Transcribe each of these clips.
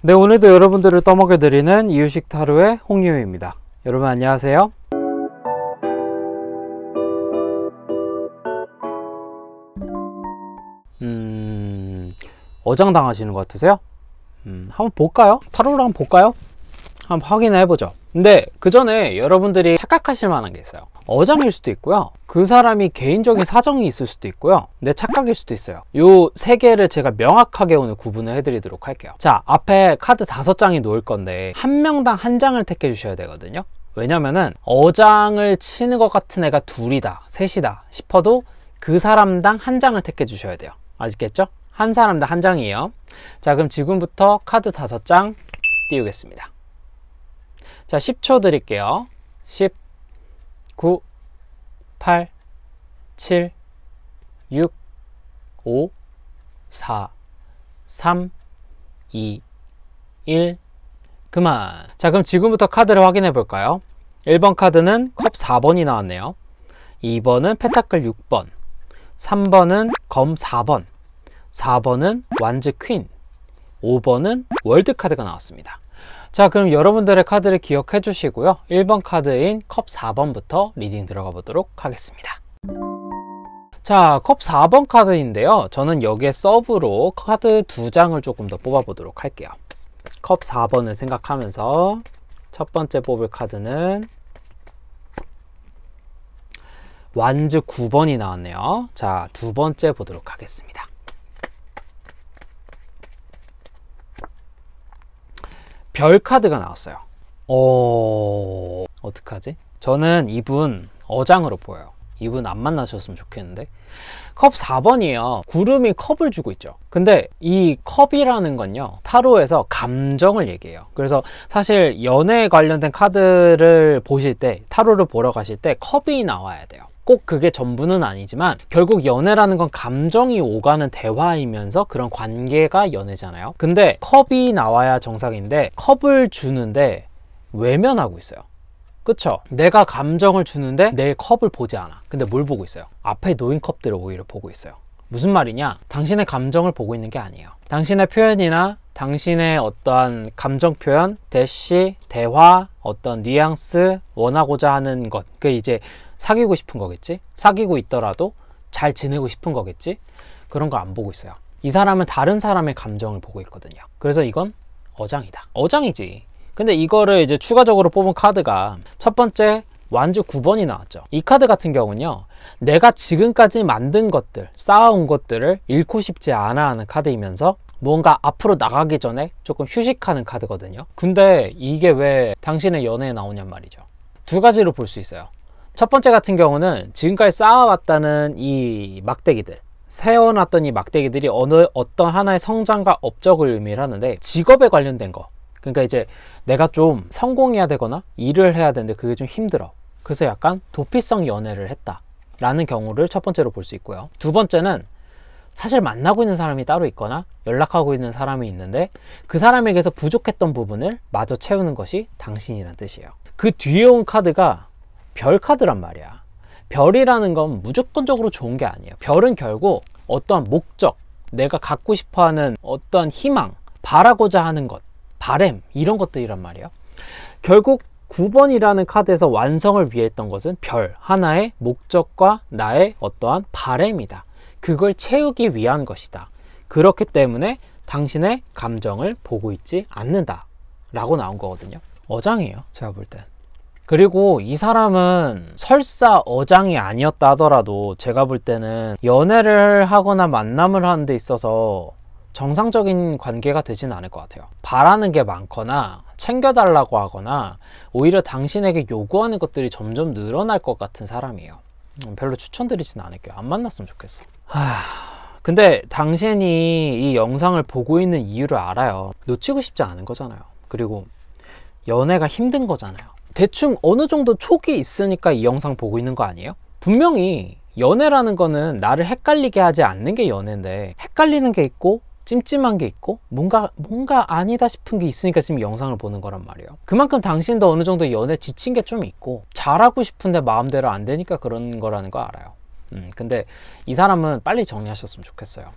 네, 오늘도 여러분들을 떠먹여드리는 이유식 타로의 홍유입니다. 여러분 안녕하세요. 어장당하시는 것 같으세요? 한번 볼까요? 타로를 한번 볼까요? 한번 확인해 보죠. 근데 그 전에 여러분들이 착각하실 만한 게 있어요. 어장일 수도 있고요, 그 사람이 개인적인 사정이 있을 수도 있고요, 내 착각일 수도 있어요. 요 세 개를 제가 명확하게 오늘 구분을 해드리도록 할게요. 자, 앞에 카드 5장이 놓을 건데 한 명당 한 장을 택해 주셔야 되거든요. 왜냐면은 어장을 치는 것 같은 애가 둘이다, 셋이다 싶어도 그 사람당 한 장을 택해 주셔야 돼요. 아시겠죠? 한 사람당 한 장이에요. 자, 그럼 지금부터 카드 5장 띄우겠습니다. 자, 10초 드릴게요. 10, 9, 8, 7, 6, 5, 4, 3, 2, 1, 그만. 자, 그럼 지금부터 카드를 확인해 볼까요? 1번 카드는 컵 4번이 나왔네요. 2번은 페타클 6번, 3번은 검 4번, 4번은 완즈 퀸, 5번은 월드 카드가 나왔습니다. 자, 그럼 여러분들의 카드를 기억해 주시고요, 1번 카드인 컵 4번부터 리딩 들어가 보도록 하겠습니다. 자, 컵 4번 카드인데요, 저는 여기에 서브로 카드 2장을 조금 더 뽑아 보도록 할게요. 컵 4번을 생각하면서 첫 번째 뽑을 카드는 완즈 9번이 나왔네요. 자, 두 번째 보도록 하겠습니다. 별 카드가 나왔어요. 어떡하지? 저는 이분 어장으로 보여요. 이분 안 만나셨으면 좋겠는데. 컵 4번이에요. 구름이 컵을 주고 있죠. 근데 이 컵이라는 건요, 타로에서 감정을 얘기해요. 그래서 사실 연애에 관련된 카드를 보실 때, 타로를 보러 가실 때 컵이 나와야 돼요. 꼭 그게 전부는 아니지만 결국 연애라는 건 감정이 오가는 대화이면서 그런 관계가 연애잖아요. 근데 컵이 나와야 정상인데 컵을 주는데 외면하고 있어요. 그쵸? 내가 감정을 주는데 내 컵을 보지 않아. 근데 뭘 보고 있어요? 앞에 놓인 컵들을 오히려 보고 있어요. 무슨 말이냐? 당신의 감정을 보고 있는 게 아니에요. 당신의 표현이나 당신의 어떠한 감정 표현, 대시, 대화, 어떤 뉘앙스, 원하고자 하는 것, 그 이제 사귀고 싶은 거겠지? 사귀고 있더라도 잘 지내고 싶은 거겠지? 그런 거 안 보고 있어요. 이 사람은 다른 사람의 감정을 보고 있거든요. 그래서 이건 어장이다. 어장이지. 근데 이거를 이제 추가적으로 뽑은 카드가 첫 번째 완즈 9번이 나왔죠. 이 카드 같은 경우는요, 내가 지금까지 만든 것들, 쌓아온 것들을 잃고 싶지 않아 하는 카드이면서 뭔가 앞으로 나가기 전에 조금 휴식하는 카드거든요. 근데 이게 왜 당신의 연애에 나오냔 말이죠. 두 가지로 볼 수 있어요. 첫 번째 같은 경우는 지금까지 쌓아왔다는 이 막대기들, 세워놨던 이 막대기들이 어떤 하나의 성장과 업적을 의미를 하는데, 직업에 관련된 거, 그러니까 이제 내가 좀 성공해야 되거나 일을 해야 되는데 그게 좀 힘들어. 그래서 약간 도피성 연애를 했다 라는 경우를 첫 번째로 볼 수 있고요. 두 번째는 사실 만나고 있는 사람이 따로 있거나 연락하고 있는 사람이 있는데 그 사람에게서 부족했던 부분을 마저 채우는 것이 당신이란 뜻이에요. 그 뒤에 온 카드가 별 카드란 말이야. 별이라는 건 무조건적으로 좋은 게 아니에요. 별은 결국 어떠한 목적, 내가 갖고 싶어하는 어떤 희망, 바라고자 하는 것, 바램, 이런 것들이란 말이에요. 결국 9번이라는 카드에서 완성을 위해 했던 것은 별 하나의 목적과 나의 어떠한 바램이다. 그걸 채우기 위한 것이다. 그렇기 때문에 당신의 감정을 보고 있지 않는다 라고 나온 거거든요. 어장이에요, 제가 볼 땐. 그리고 이 사람은 설사 어장이 아니었다 하더라도 제가 볼 때는 연애를 하거나 만남을 하는 데 있어서 정상적인 관계가 되지는 않을 것 같아요. 바라는 게 많거나 챙겨달라고 하거나 오히려 당신에게 요구하는 것들이 점점 늘어날 것 같은 사람이에요. 별로 추천드리진 않을게요. 안 만났으면 좋겠어. 근데 당신이 이 영상을 보고 있는 이유를 알아요. 놓치고 싶지 않은 거잖아요. 그리고 연애가 힘든 거잖아요. 대충 어느 정도 촉이 있으니까 이 영상 보고 있는 거 아니에요? 분명히 연애라는 거는 나를 헷갈리게 하지 않는 게 연애인데 헷갈리는 게 있고 찜찜한 게 있고 뭔가 아니다 싶은 게 있으니까 지금 영상을 보는 거란 말이에요. 그만큼 당신도 어느 정도 연애 지친 게 좀 있고 잘하고 싶은데 마음대로 안 되니까 그런 거라는 거 알아요. 근데 이 사람은 빨리 정리하셨으면 좋겠어요.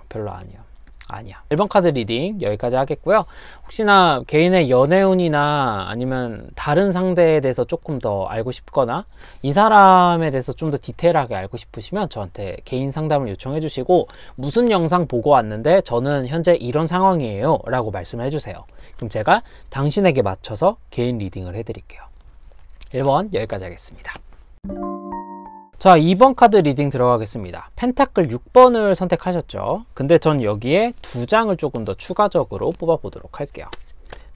별로 아니에요. 아니야. 1번 카드 리딩 여기까지 하겠고요. 혹시나 개인의 연애운이나 아니면 다른 상대에 대해서 조금 더 알고 싶거나 이 사람에 대해서 좀 더 디테일하게 알고 싶으시면 저한테 개인 상담을 요청해 주시고 무슨 영상 보고 왔는데 저는 현재 이런 상황이에요 라고 말씀을 해주세요. 그럼 제가 당신에게 맞춰서 개인 리딩을 해드릴게요. 1번 여기까지 하겠습니다. 자, 2번 카드 리딩 들어가겠습니다. 펜타클 6번을 선택하셨죠. 근데 전 여기에 2장을 조금 더 추가적으로 뽑아 보도록 할게요.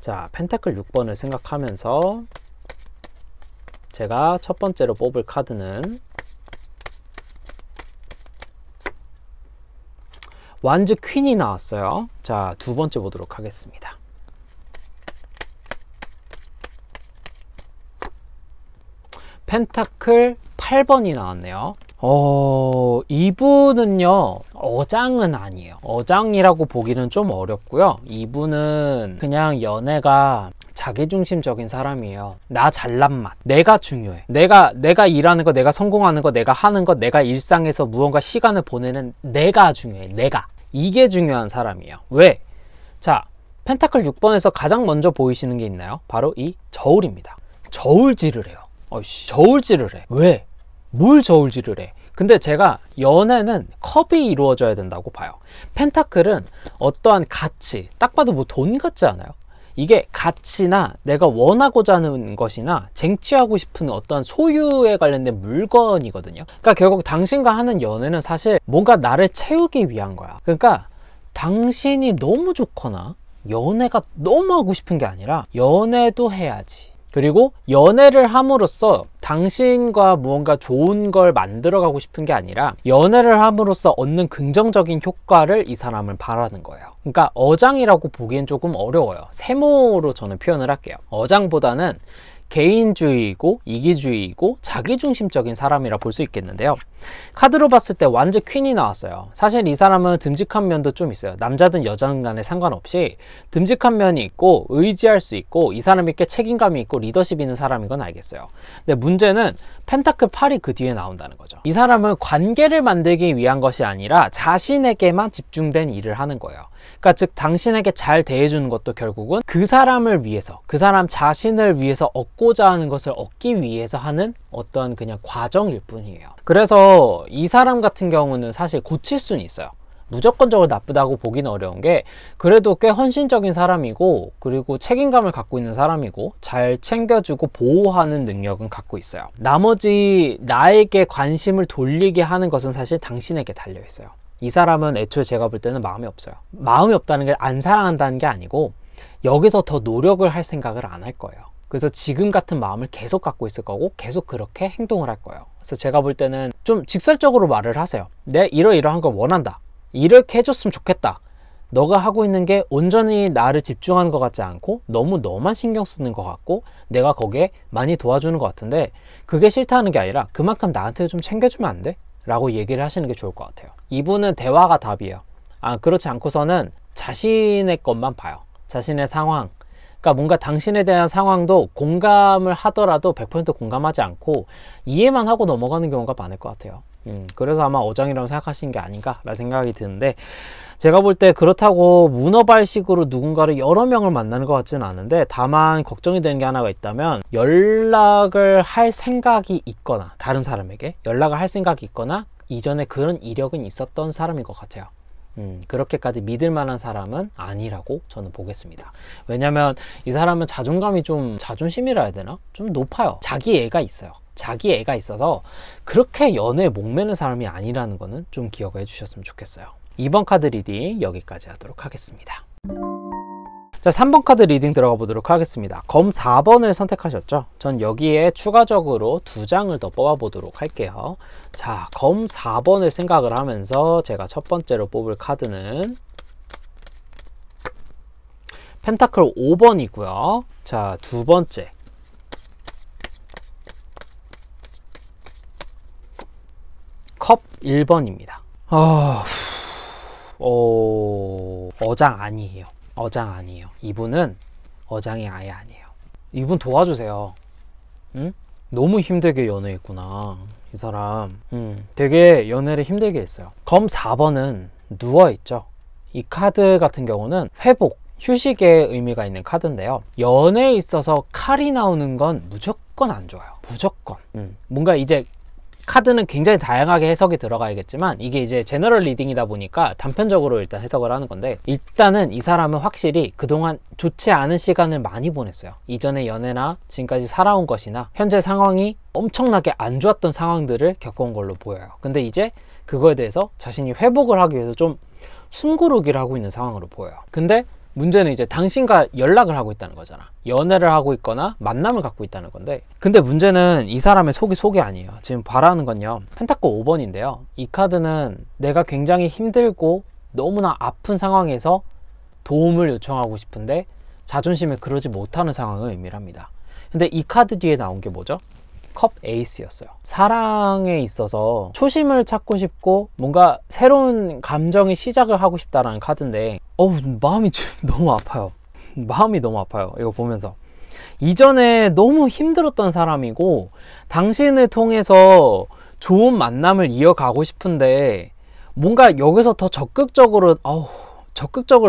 자, 펜타클 6번을 생각하면서 제가 첫 번째로 뽑을 카드는 완즈 퀸이 나왔어요. 자, 두 번째 보도록 하겠습니다. 펜타클 8번이 나왔네요. 이분은요, 어장은 아니에요. 어장이라고 보기는 좀 어렵고요. 이분은 그냥 연애가 자기중심적인 사람이에요. 나 잘난 맛. 내가 중요해. 내가 일하는 거, 내가 성공하는 거, 내가 하는 거, 내가 일상에서 무언가 시간을 보내는 내가 중요해. 내가. 이게 중요한 사람이에요. 왜? 자, 펜타클 6번에서 가장 먼저 보이시는 게 있나요? 바로 이 저울입니다. 저울질을 해요. 저울질을 해. 왜? 뭘 저울질을 해? 근데 제가 연애는 컵이 이루어져야 된다고 봐요. 펜타클은 어떠한 가치, 딱 봐도 뭐 돈 같지 않아요? 이게 가치나 내가 원하고자 하는 것이나 쟁취하고 싶은 어떤 소유에 관련된 물건이거든요. 그러니까 결국 당신과 하는 연애는 사실 뭔가 나를 채우기 위한 거야. 그러니까 당신이 너무 좋거나 연애가 너무 하고 싶은 게 아니라 연애도 해야지. 그리고 연애를 함으로써 당신과 무언가 좋은 걸 만들어가고 싶은 게 아니라 연애를 함으로써 얻는 긍정적인 효과를 이 사람은 바라는 거예요. 그러니까 어장이라고 보기엔 조금 어려워요. 세모로 저는 표현을 할게요. 어장보다는 개인주의이고 이기주의이고 자기중심적인 사람이라 볼 수 있겠는데요. 카드로 봤을 때 완즈 퀸이 나왔어요. 사실 이 사람은 듬직한 면도 좀 있어요. 남자든 여자든 간에 상관없이 듬직한 면이 있고 의지할 수 있고 이 사람에게 책임감이 있고 리더십 있는 사람인 건 알겠어요. 근데 문제는 펜타클 8이 그 뒤에 나온다는 거죠. 이 사람은 관계를 만들기 위한 것이 아니라 자신에게만 집중된 일을 하는 거예요. 그러니까 즉 당신에게 잘 대해주는 것도 결국은 그 사람을 위해서, 그 사람 자신을 위해서 얻고자 하는 것을 얻기 위해서 하는 어떤 그냥 과정일 뿐이에요. 그래서 이 사람 같은 경우는 사실 고칠 수는 있어요. 무조건적으로 나쁘다고 보기는 어려운 게 그래도 꽤 헌신적인 사람이고 그리고 책임감을 갖고 있는 사람이고 잘 챙겨주고 보호하는 능력은 갖고 있어요. 나머지 나에게 관심을 돌리게 하는 것은 사실 당신에게 달려있어요. 이 사람은 애초에 제가 볼 때는 마음이 없어요. 마음이 없다는 게 안 사랑한다는 게 아니고 여기서 더 노력을 할 생각을 안 할 거예요. 그래서 지금 같은 마음을 계속 갖고 있을 거고 계속 그렇게 행동을 할 거예요. 그래서 제가 볼 때는 좀 직설적으로 말을 하세요. 내가 이러이러한 걸 원한다. 이렇게 해줬으면 좋겠다. 너가 하고 있는 게 온전히 나를 집중하는 것 같지 않고 너무 너만 신경 쓰는 것 같고 내가 거기에 많이 도와주는 것 같은데 그게 싫다는 게 아니라 그만큼 나한테 좀 챙겨주면 안 돼? 라고 얘기를 하시는 게 좋을 것 같아요. 이분은 대화가 답이에요. 그렇지 않고서는 자신의 것만 봐요. 자신의 상황. 그러니까 뭔가 당신에 대한 상황도 공감을 하더라도 100% 공감하지 않고 이해만 하고 넘어가는 경우가 많을 것 같아요. 그래서 아마 어장이라고 생각하시는 게 아닌가 라는 생각이 드는데 제가 볼 때 그렇다고 문어발식으로 누군가를 여러 명을 만나는 것 같지는 않은데 다만 걱정이 되는 게 하나가 있다면 연락을 할 생각이 있거나 다른 사람에게 연락을 할 생각이 있거나 이전에 그런 이력은 있었던 사람인 것 같아요. 그렇게까지 믿을 만한 사람은 아니라고 저는 보겠습니다. 왜냐면 이 사람은 자존감이 좀 자존심이라 해야 되나? 좀 높아요. 자기 애가 있어요. 자기 애가 있어서 그렇게 연애에 목매는 사람이 아니라는 거는 좀 기억해 주셨으면 좋겠어요. 2번 카드 리딩 여기까지 하도록 하겠습니다. 자, 3번 카드 리딩 들어가 보도록 하겠습니다. 검 4번을 선택하셨죠? 전 여기에 추가적으로 2장을 더 뽑아 보도록 할게요. 자, 검 4번을 생각을 하면서 제가 첫 번째로 뽑을 카드는 펜타클 5번이고요. 자, 두 번째 컵 1번입니다. 어장 아니에요. 어장 아니에요. 이분은 어장이 아예 아니에요. 이분 도와주세요. 응? 너무 힘들게 연애했구나. 이 사람 되게 연애를 힘들게 했어요. 검 4번은 누워있죠. 이 카드 같은 경우는 회복, 휴식의 의미가 있는 카드인데요. 연애에 있어서 칼이 나오는 건 무조건 안 좋아요. 무조건. 뭔가 이제 카드는 굉장히 다양하게 해석이 들어가야겠지만 이게 이제 제너럴 리딩이다 보니까 단편적으로 일단 해석을 하는 건데, 일단은 이 사람은 확실히 그동안 좋지 않은 시간을 많이 보냈어요. 이전의 연애나 지금까지 살아온 것이나 현재 상황이 엄청나게 안 좋았던 상황들을 겪어온 걸로 보여요. 근데 이제 그거에 대해서 자신이 회복을 하기 위해서 좀 숨고르기를 하고 있는 상황으로 보여요. 근데 문제는 이제 당신과 연락을 하고 있다는 거잖아. 연애를 하고 있거나 만남을 갖고 있다는 건데, 근데 문제는 이 사람의 속이 아니에요. 지금 바라는 건요, 펜타클 5번인데요 이 카드는 내가 굉장히 힘들고 너무나 아픈 상황에서 도움을 요청하고 싶은데 자존심에 그러지 못하는 상황을 의미를 합니다. 근데 이 카드 뒤에 나온 게 뭐죠? 컵 에이스였어요. 사랑에 있어서 초심을 찾고 싶고 뭔가 새로운 감정의 시작을 하고 싶다라는 카드인데, 마음이 너무 아파요. 마음이 너무 아파요. 이거 보면서 이전에 너무 힘들었던 사람이고 당신을 통해서 좋은 만남을 이어가고 싶은데 뭔가 여기서 더 적극적으로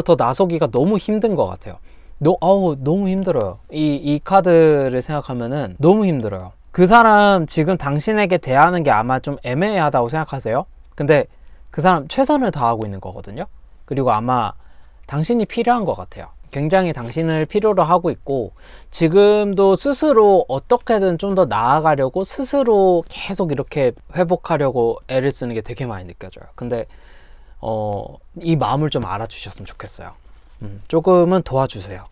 더 나서기가 너무 힘든 것 같아요. 너무 힘들어요. 이 카드를 생각하면은 너무 힘들어요. 그 사람 지금 당신에게 대하는 게 아마 좀 애매하다고 생각하세요. 근데 그 사람 최선을 다하고 있는 거거든요. 그리고 아마 당신이 필요한 것 같아요. 굉장히 당신을 필요로 하고 있고 지금도 스스로 어떻게든 좀 더 나아가려고 스스로 계속 이렇게 회복하려고 애를 쓰는 게 되게 많이 느껴져요. 근데 이 마음을 좀 알아주셨으면 좋겠어요. 조금은 도와주세요.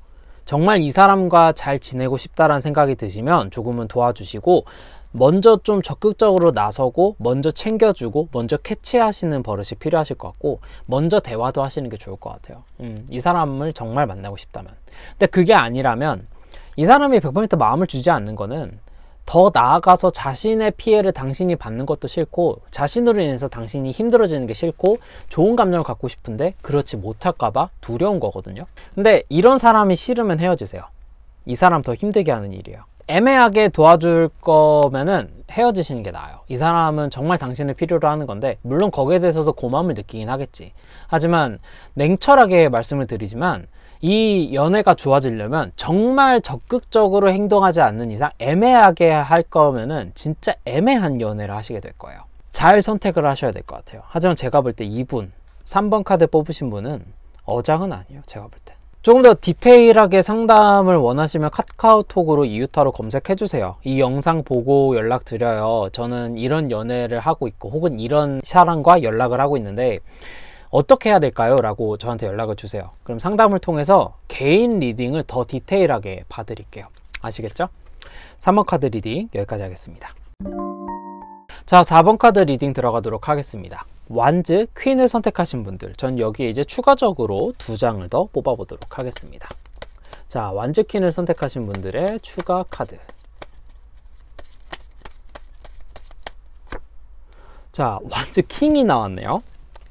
정말 이 사람과 잘 지내고 싶다라는 생각이 드시면 조금은 도와주시고 먼저 좀 적극적으로 나서고 먼저 챙겨주고 먼저 캐치하시는 버릇이 필요하실 것 같고 먼저 대화도 하시는 게 좋을 것 같아요. 이 사람을 정말 만나고 싶다면. 근데 그게 아니라면 이 사람이 100% 마음을 주지 않는 거는 더 나아가서 자신의 피해를 당신이 받는 것도 싫고 자신으로 인해서 당신이 힘들어지는 게 싫고 좋은 감정을 갖고 싶은데 그렇지 못할까봐 두려운 거거든요. 근데 이런 사람이 싫으면 헤어지세요. 이 사람 더 힘들게 하는 일이에요. 애매하게 도와줄 거면은 헤어지시는 게 나아요. 이 사람은 정말 당신을 필요로 하는 건데 물론 거기에 대해서도 고마움을 느끼긴 하겠지. 하지만 냉철하게 말씀을 드리지만 이 연애가 좋아지려면 정말 적극적으로 행동하지 않는 이상 애매하게 할 거면은 진짜 애매한 연애를 하시게 될 거예요. 잘 선택을 하셔야 될 것 같아요. 하지만 제가 볼 때 2분 3번 카드 뽑으신 분은 어장은 아니에요. 제가 볼 때. 조금 더 디테일하게 상담을 원하시면 카카오톡으로 이유타로 검색해 주세요. 이 영상 보고 연락 드려요. 저는 이런 연애를 하고 있고 혹은 이런 사람과 연락을 하고 있는데 어떻게 해야 될까요? 라고 저한테 연락을 주세요. 그럼 상담을 통해서 개인 리딩을 더 디테일하게 봐드릴게요. 아시겠죠? 3번 카드 리딩 여기까지 하겠습니다. 자, 4번 카드 리딩 들어가도록 하겠습니다. 완즈, 퀸을 선택하신 분들, 전 여기에 이제 추가적으로 2장을 더 뽑아보도록 하겠습니다. 자, 완즈, 퀸을 선택하신 분들의 추가 카드. 자, 완즈, 킹이 나왔네요.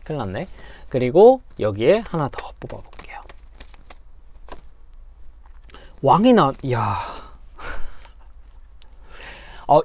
큰일 났네. 그리고 여기에 하나 더 뽑아볼게요. 왕이 이야.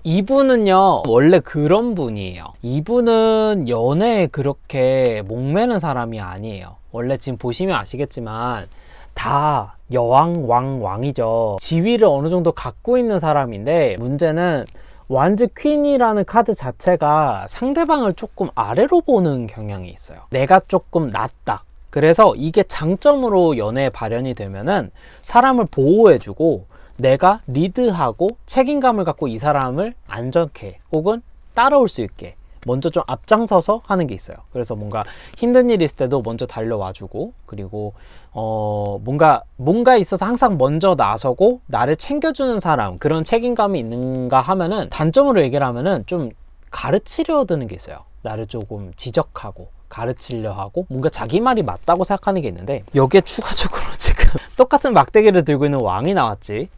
이분은요 원래 그런 분이에요. 이분은 연애에 그렇게 목매는 사람이 아니에요. 원래 지금 보시면 아시겠지만 다 여왕, 왕이죠. 지위를 어느 정도 갖고 있는 사람인데 문제는 완즈 퀸이라는 카드 자체가 상대방을 조금 아래로 보는 경향이 있어요. 내가 조금 낫다. 그래서 이게 장점으로 연애에 발현이 되면은 사람을 보호해주고 내가 리드하고 책임감을 갖고 이 사람을 안전케 혹은 따라올 수 있게 먼저 좀 앞장서서 하는 게 있어요. 그래서 뭔가 힘든 일 있을 때도 먼저 달려와주고 그리고 뭔가 있어서 항상 먼저 나서고 나를 챙겨주는 사람, 그런 책임감이 있는가 하면은 단점으로 얘기를 하면은 좀 가르치려 드는 게 있어요. 나를 조금 지적하고 가르치려 하고 뭔가 자기 말이 맞다고 생각하는 게 있는데 여기에 추가적으로 지금 똑같은 막대기를 들고 있는 왕이 나왔지.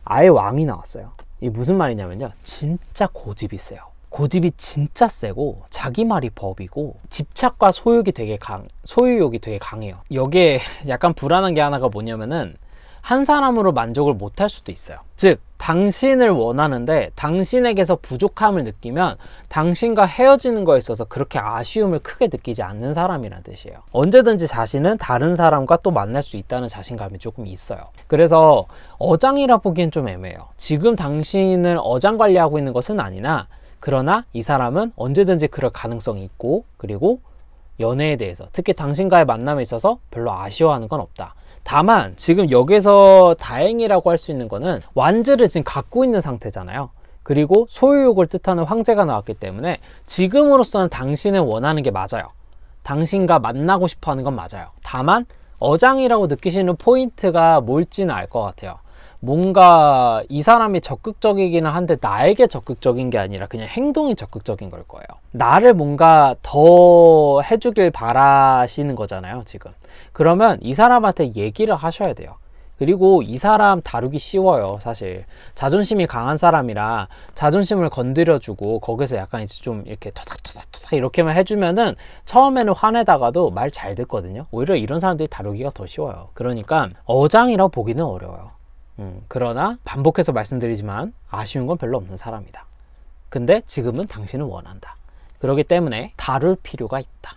아예 왕이 나왔어요. 이게 무슨 말이냐면요, 진짜 고집이 세요. 고집이 진짜 세고 자기 말이 법이고 집착과 소유욕이 되게 강해요. 여기에 약간 불안한 게 하나가 뭐냐면은 한 사람으로 만족을 못 할 수도 있어요. 즉 당신을 원하는데 당신에게서 부족함을 느끼면 당신과 헤어지는 거에 있어서 그렇게 아쉬움을 크게 느끼지 않는 사람이란 뜻이에요. 언제든지 자신은 다른 사람과 또 만날 수 있다는 자신감이 조금 있어요. 그래서 어장이라 보기엔 좀 애매해요. 지금 당신을 어장 관리하고 있는 것은 아니나, 그러나 이 사람은 언제든지 그럴 가능성이 있고, 그리고 연애에 대해서, 특히 당신과의 만남에 있어서 별로 아쉬워하는 건 없다. 다만 지금 여기서 다행이라고 할 수 있는 거는 완즈를 지금 갖고 있는 상태잖아요. 그리고 소유욕을 뜻하는 황제가 나왔기 때문에 지금으로서는 당신을 원하는 게 맞아요. 당신과 만나고 싶어 하는 건 맞아요. 다만 어장이라고 느끼시는 포인트가 뭘지는 알 것 같아요. 뭔가 이 사람이 적극적이기는 한데 나에게 적극적인 게 아니라 그냥 행동이 적극적인 걸 거예요. 나를 뭔가 더 해주길 바라시는 거잖아요, 지금. 그러면 이 사람한테 얘기를 하셔야 돼요. 그리고 이 사람 다루기 쉬워요, 사실. 자존심이 강한 사람이라 자존심을 건드려주고 거기서 약간 이제 좀 이렇게 토닥토닥토닥 이렇게만 해주면은 처음에는 화내다가도 말 잘 듣거든요. 오히려 이런 사람들이 다루기가 더 쉬워요. 그러니까 어장이라고 보기는 어려워요. 그러나 반복해서 말씀드리지만 아쉬운 건 별로 없는 사람이다. 근데 지금은 당신을 원한다. 그렇기 때문에 다룰 필요가 있다.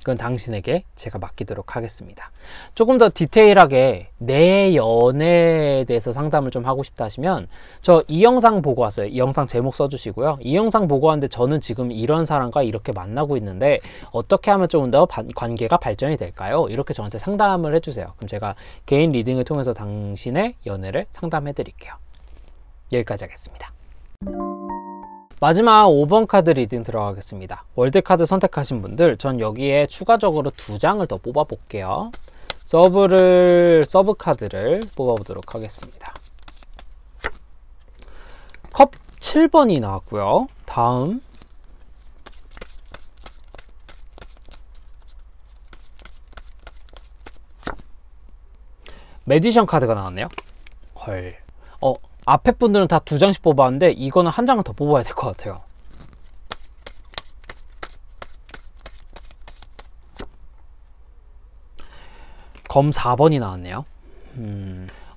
그건 당신에게 제가 맡기도록 하겠습니다. 조금 더 디테일하게 내 연애에 대해서 상담을 좀 하고 싶다 하시면 저 이 영상 보고 왔어요. 이 영상 제목 써주시고요. 이 영상 보고 왔는데 저는 지금 이런 사람과 이렇게 만나고 있는데 어떻게 하면 조금 더 관계가 발전이 될까요? 이렇게 저한테 상담을 해주세요. 그럼 제가 개인 리딩을 통해서 당신의 연애를 상담해 드릴게요. 여기까지 하겠습니다. 마지막 5번 카드 리딩 들어가겠습니다. 월드카드 선택하신 분들, 전 여기에 추가적으로 2장을 더 뽑아 볼게요. 서브 카드를 뽑아 보도록 하겠습니다. 컵 7번이 나왔고요. 다음 매지션 카드가 나왔네요. 헐. 앞에 분들은 다 2장씩 뽑았는데 이거는 1장을 더 뽑아야 될 것 같아요. 검 4번이 나왔네요.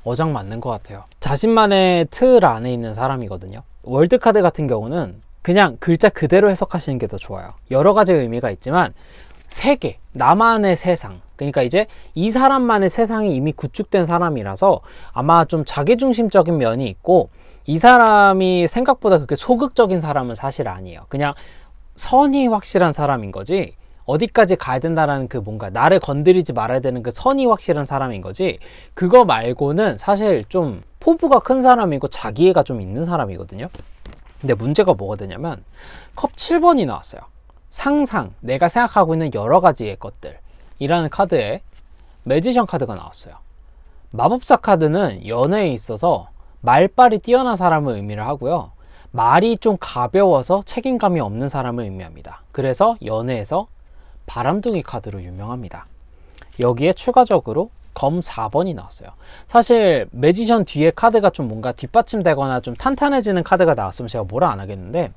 어장 맞는 것 같아요. 자신만의 틀 안에 있는 사람이거든요. 월드카드 같은 경우는 그냥 글자 그대로 해석하시는 게 더 좋아요. 여러 가지 의미가 있지만 세계, 나만의 세상, 그러니까 이제 이 사람만의 세상이 이미 구축된 사람이라서 아마 좀 자기중심적인 면이 있고, 이 사람이 생각보다 그렇게 소극적인 사람은 사실 아니에요. 그냥 선이 확실한 사람인 거지, 어디까지 가야 된다라는 그 뭔가 나를 건드리지 말아야 되는 그 선이 확실한 사람인 거지, 그거 말고는 사실 좀 포부가 큰 사람이고 자기애가 좀 있는 사람이거든요. 근데 문제가 뭐가 되냐면 컵 7번이 나왔어요. 상상, 내가 생각하고 있는 여러 가지의 것들 이라는 카드에 매지션 카드가 나왔어요. 마법사 카드는 연애에 있어서 말빨이 뛰어난 사람을 의미를 하고요. 말이 좀 가벼워서 책임감이 없는 사람을 의미합니다. 그래서 연애에서 바람둥이 카드로 유명합니다. 여기에 추가적으로 검 4번이 나왔어요. 사실 매지션 뒤에 카드가 좀 뭔가 뒷받침되거나 좀 탄탄해지는 카드가 나왔으면 제가 뭐라 안 하겠는데,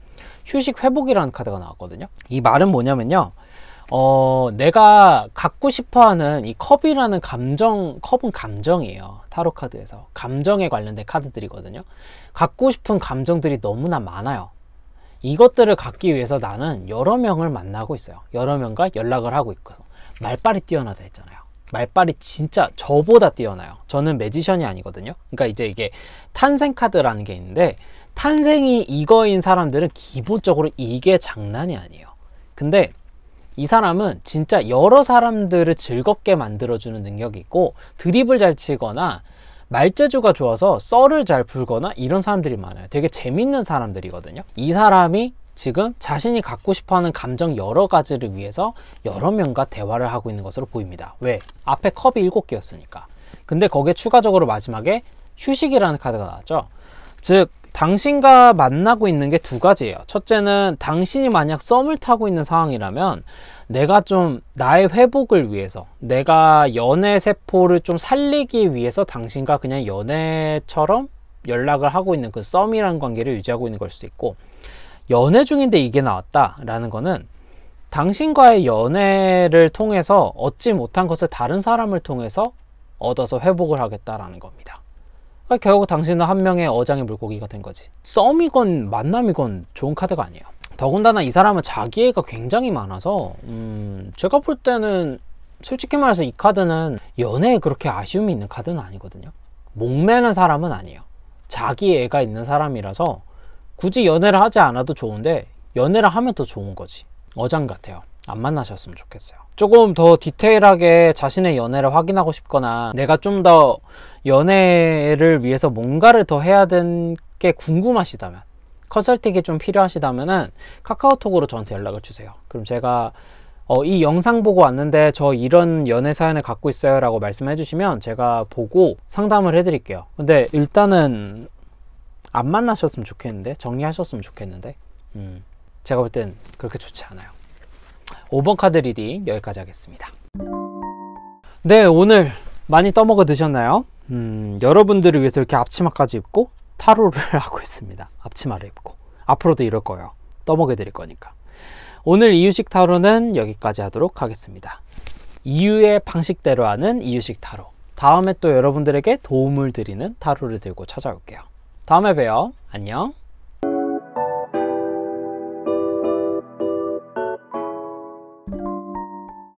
휴식 회복이라는 카드가 나왔거든요. 이 말은 뭐냐면요, 내가 갖고 싶어하는 이 컵이라는 감정, 컵은 감정이에요. 타로 카드에서 감정에 관련된 카드들이거든요. 갖고 싶은 감정들이 너무나 많아요. 이것들을 갖기 위해서 나는 여러 명을 만나고 있어요. 여러 명과 연락을 하고 있고, 말빨이 뛰어나다 했잖아요. 말빨이 진짜 저보다 뛰어나요. 저는 매지션이 아니거든요. 그러니까 이제 이게 탄생 카드라는 게 있는데, 탄생이 이거인 사람들은 기본적으로 이게 장난이 아니에요. 근데 이 사람은 진짜 여러 사람들을 즐겁게 만들어주는 능력이 있고, 드립을 잘 치거나 말재주가 좋아서 썰을 잘 풀거나 이런 사람들이 많아요. 되게 재밌는 사람들이거든요. 이 사람이 지금 자신이 갖고 싶어하는 감정 여러 가지를 위해서 여러 명과 대화를 하고 있는 것으로 보입니다. 왜? 앞에 컵이 7개였으니까. 근데 거기에 추가적으로 마지막에 휴식이라는 카드가 나왔죠. 즉 당신과 만나고 있는 게 2가지예요. 첫째는 당신이 만약 썸을 타고 있는 상황이라면 내가 좀 나의 회복을 위해서, 내가 연애 세포를 좀 살리기 위해서 당신과 그냥 연애처럼 연락을 하고 있는 그 썸이라는 관계를 유지하고 있는 걸 수도 있고, 연애 중인데 이게 나왔다라는 거는 당신과의 연애를 통해서 얻지 못한 것을 다른 사람을 통해서 얻어서 회복을 하겠다라는 겁니다. 그러니까 결국 당신은 한 명의 어장의 물고기가 된 거지. 썸이건 만남이건 좋은 카드가 아니에요. 더군다나 이 사람은 자기애가 굉장히 많아서 제가 볼 때는 솔직히 말해서 이 카드는 연애에 그렇게 아쉬움이 있는 카드는 아니거든요. 목매는 사람은 아니에요. 자기애가 있는 사람이라서 굳이 연애를 하지 않아도 좋은데 연애를 하면 더 좋은 거지. 어장 같아요. 안 만나셨으면 좋겠어요. 조금 더 디테일하게 자신의 연애를 확인하고 싶거나 내가 좀 더 연애를 위해서 뭔가를 더 해야 되는 게 궁금하시다면, 컨설팅이 좀 필요하시다면은 카카오톡으로 저한테 연락을 주세요. 그럼 제가 이 영상 보고 왔는데 저 이런 연애 사연을 갖고 있어요 라고 말씀해 주시면 제가 보고 상담을 해 드릴게요. 근데 일단은 안 만나셨으면 좋겠는데, 정리하셨으면 좋겠는데 제가 볼 땐 그렇게 좋지 않아요. 5번 카드 리딩 여기까지 하겠습니다. 네, 오늘 많이 떠먹어 드셨나요? 여러분들을 위해서 이렇게 앞치마까지 입고 타로를 하고 있습니다. 앞치마를 입고 앞으로도 이럴 거예요. 떠먹여 드릴 거니까. 오늘 이유식 타로는 여기까지 하도록 하겠습니다. 이유의 방식대로 하는 이유식 타로. 다음에 또 여러분들에게 도움을 드리는 타로를 들고 찾아올게요. 다음에 봬요. 안녕.